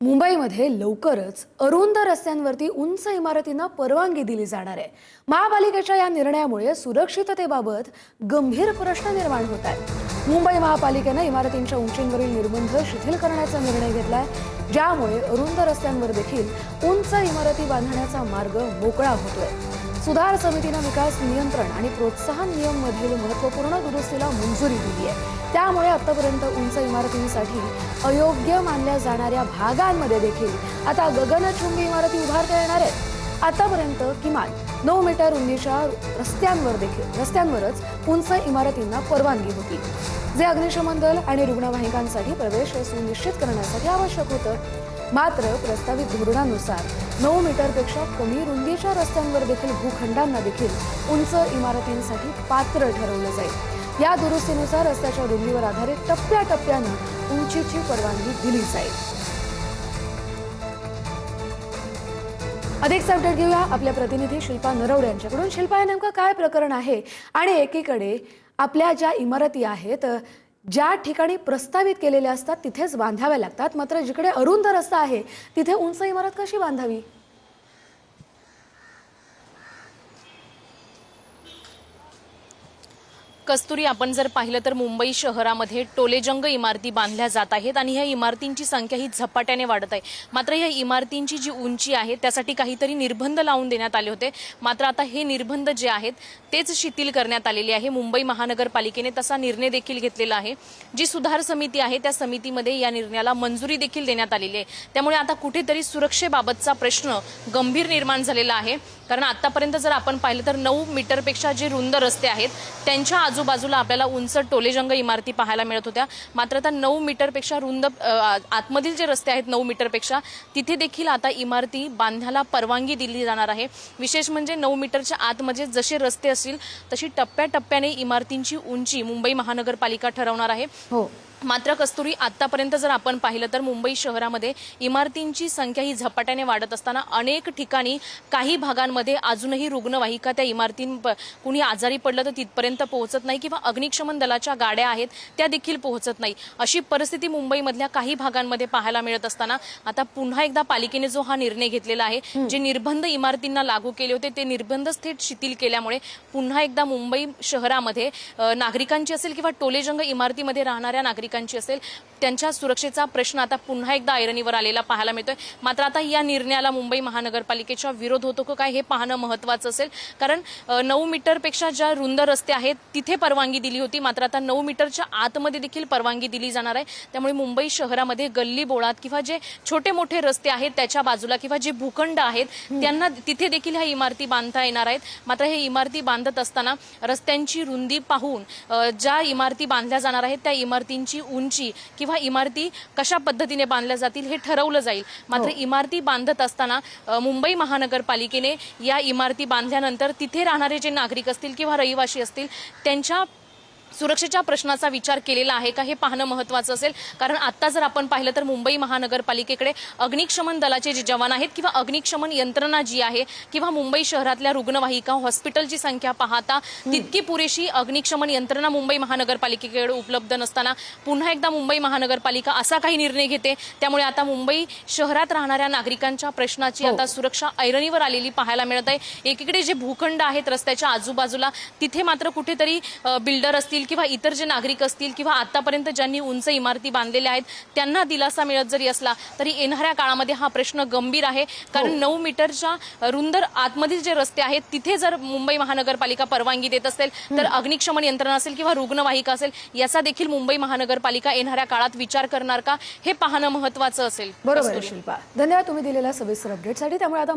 मुंबईमध्ये लवकरच अरुंद रस्त्यांवरती उंच इमारतींना परवानगी दिली जाणार आहे। महापालिकेच्या या निर्णयामुळे सुरक्षिततेबाबत गंभीर प्रश्न निर्माण होत आहेत। मुंबई महापालिकेने इमारतींच्या उंचीवरील निर्बंध शिथिल करण्याचा निर्णय घेतलाय, ज्यामुळे अरुंद रस्त्यांवर देखील उंच इमारती बांधण्याचा मार्ग मोकळा होतोय। सुधार समितीने विकास नियंत्रण आणि प्रोत्साहन नियम मधील महत्त्वपूर्ण दुरुस्तीला मंजुरी दिली आहे। त्यामुळे आतापर्यंत उंच इमारतींसाठी अयोग्य मानल्या जाणाऱ्या भागांमध्ये देखील आता गगनचुंबी इमारती उभारता येणार आहेत। आतापर्यंत किमान 9 मीटर उंचीच्या रस्त्यांवरच उंच इमारतींना परवानगी होती, जे अग्निशमन दल आणि रुग्णवाहिकांसाठी प्रवेश सुनिश्चित करण्यासाठी आवश्यक होतं। मात्र प्रस्तावित धोरणानुसार 9 मीटरपेक्षा कमी रुंदीच्या रस्त्यांवर देखील भूखंडांना देखील उंच इमारतींसाठी पात्र ठरवलं जाईल। या दुरुस्तीनुसार रस्त्याच्या रुंदीवर आधारित टप्प्याटप्प्यानं उंचीची परवानगी दिली जाईल। अधिक अपडेट घेऊया आपल्या प्रतिनिधी शिल्पा नरवडे यांच्याकडून। शिल्पा, नेमकं काय प्रकरण आहे? आणि एकीकडे आपल्या ज्या इमारती आहेत ज्या ठिकाणी प्रस्तावित केलेल्या असतात तिथेच बांधाव्या लागतात, मात्र जिकडे अरुंद रस्ता आहे तिथे उंच इमारत कशी बांधावी? कस्तुरी, आपण जर पाहिलं तर मुंबई शहरामध्ये टोलेजंग इमारती बांधल्या जात आहेत आणि ह्या इमारतींची संख्या ही झपाट्याने वाढत आहे। मात्र ह्या इमारतींची जी उंची आहे त्यासाठी काहीतरी निर्बंध लावून देण्यात आले होते, मात्र आता हे निर्बंध जे आहेत तेच शिथिल करण्यात आलेले आहे। मुंबई महानगरपालिकेने तसा निर्णय देखील घेतलेला आहे। जी सुधार समिती आहे त्या समितीमध्ये या निर्णयाला मंजुरी देखील देण्यात आलेली आहे। त्यामुळे आता कुठेतरी सुरक्षेबाबतचा प्रश्न गंभीर निर्माण झालेला आहे, कारण आतापर्यंत जर आपण पाहिलं तर 9 मीटरपेक्षा जे रुंद रस्ते आहेत त्यांच्या आजूबाजूला आपल्याला उंच टोलेजंग इमारती पाहायला मिळत होत्या। मात्र आता 9 मीटरपेक्षा रुंद आतमधील जे रस्ते आहेत 9 मीटरपेक्षा तिथे देखील आता इमारती बांधायला परवानगी दिली जाणार आहे। विशेष म्हणजे 9 मीटरच्या आतमध्ये जसे रस्ते असतील तशी टप्प्याटप्प्याने इमारतींची उंची मुंबई महानगरपालिका ठरवणार आहे। हो, मात्र कस्तुरी, आतापर्यंत जर आपण पाहिलं तर मुंबई शहरामध्ये इमारतींची संख्या ही झपाट्याने वाढत असताना अनेक ठिकाणी काही भागांमध्ये अजूनही रुग्णवाहिका त्या कुणी आजारी पडलं तर तिथपर्यंत पोहोचत नाही किंवा अग्निशमन दलाच्या गाड्या आहेत त्या देखील पोहोचत नाही। अशी परिस्थिती मुंबईमधल्या काही भागांमध्ये पाहायला मिळत असताना आता पुन्हा एकदा पालिकेने जो हा निर्णय घेतलेला आहे, जे निर्बंध इमारतींना लागू केले होते ते निर्बंध थेट शिथिल केल्यामुळे पुन्हा एकदा मुंबई शहरामध्ये नागरिकांची असेल किंवा टोलेजंग इमारतीमध्ये राहणाऱ्या नागरिकांची असेल त्यांच्या सुरक्षेचा प्रश्न आता पुन्हा एकदा ऐरणीवर आलेला पाहायला मिळतोय। मात्र आता या निर्णयाला मुंबई महानगरपालिकेचा विरोध होतो का काय हे पाहणं महत्त्वाचं असेल, कारण 9 मीटरपेक्षा ज्या रुंद रस्ते आहेत तिथे परवानगी दिली होती, मात्र आता 9 मीटरच्या आतमध्ये देखील परवानगी दिली जाणार आहे। त्यामुळे मुंबई शहरामध्ये गल्ली बोळात किंवा जे छोटे मोठे रस्ते आहेत त्याच्या बाजूला किंवा जे भूखंड आहेत त्यांना तिथे देखील ह्या इमारती बांधता येणार आहेत। मात्र हे इमारती बांधत असताना रस्त्यांची रुंदी पाहून ज्या इमारती बांधल्या जाणार आहेत त्या इमारतींची उंची किंवा इमारती कशा पद्धतीने बांधल्या जातील हे ठरवलं जाईल। मात्र इमारती बांधत असताना मुंबई महानगरपालिकेने या इमारती बांधल्यानंतर तिथे राहणारे जे नागरिक असतील किंवा रहिवासी असतील त्यांच्या सुरक्षेच्या प्रश्नाचा विचार केलेला आहे का हे पाहणं महत्त्वाचं असेल, कारण आता जर आपण पाहिलं तर मुंबई महानगरपालिकेकडे अग्निशमन दलाचे जे जवान आहेत किंवा अग्निशमन यंत्रणा जी आहे किंवा मुंबई शहरातल्या रुग्णवाहिका हॉस्पिटलची संख्या पाहता तितकी पुरेशी अग्निशमन यंत्रणा मुंबई महानगरपालिकेकडे उपलब्ध नसताना पुन्हा एकदा मुंबई महानगरपालिका असा काही निर्णय घेते। त्यामुळे आता मुंबई शहरात राहणाऱ्या नागरिकांच्या प्रश्नाची आता सुरक्षा ऐरणीवर आलेली पाहायला मिळत आहे। एकीकडे जे भूखंड आहेत रस्त्याच्या आजूबाजूला तिथे मात्र कुठेतरी बिल्डर असतील किंवा इतर जे नागरिक असतील किंवा आतापर्यंत ज्यांनी उंच इमारती बांधलेल्या आहेत त्यांना दिलासा मिळत जरी असला तरी येणाऱ्या काळामध्ये हा प्रश्न गंभीर आहे, कारण 9 मीटरच्या रुंद आतमधील जे रस्ते आहेत तिथे जर मुंबई महानगरपालिका परवानगी देत असेल तर अग्निशमन यंत्रणा असेल किंवा रुग्णवाहिका असेल याचा देखील मुंबई महानगरपालिका येणाऱ्या काळात विचार करणार का हे पाहणं महत्त्वाचं असेल। बरोबर शिल्पा, धन्यवाद तुम्ही दिलेल्या सविस्तर अपडेटसाठी। त्यामुळे आता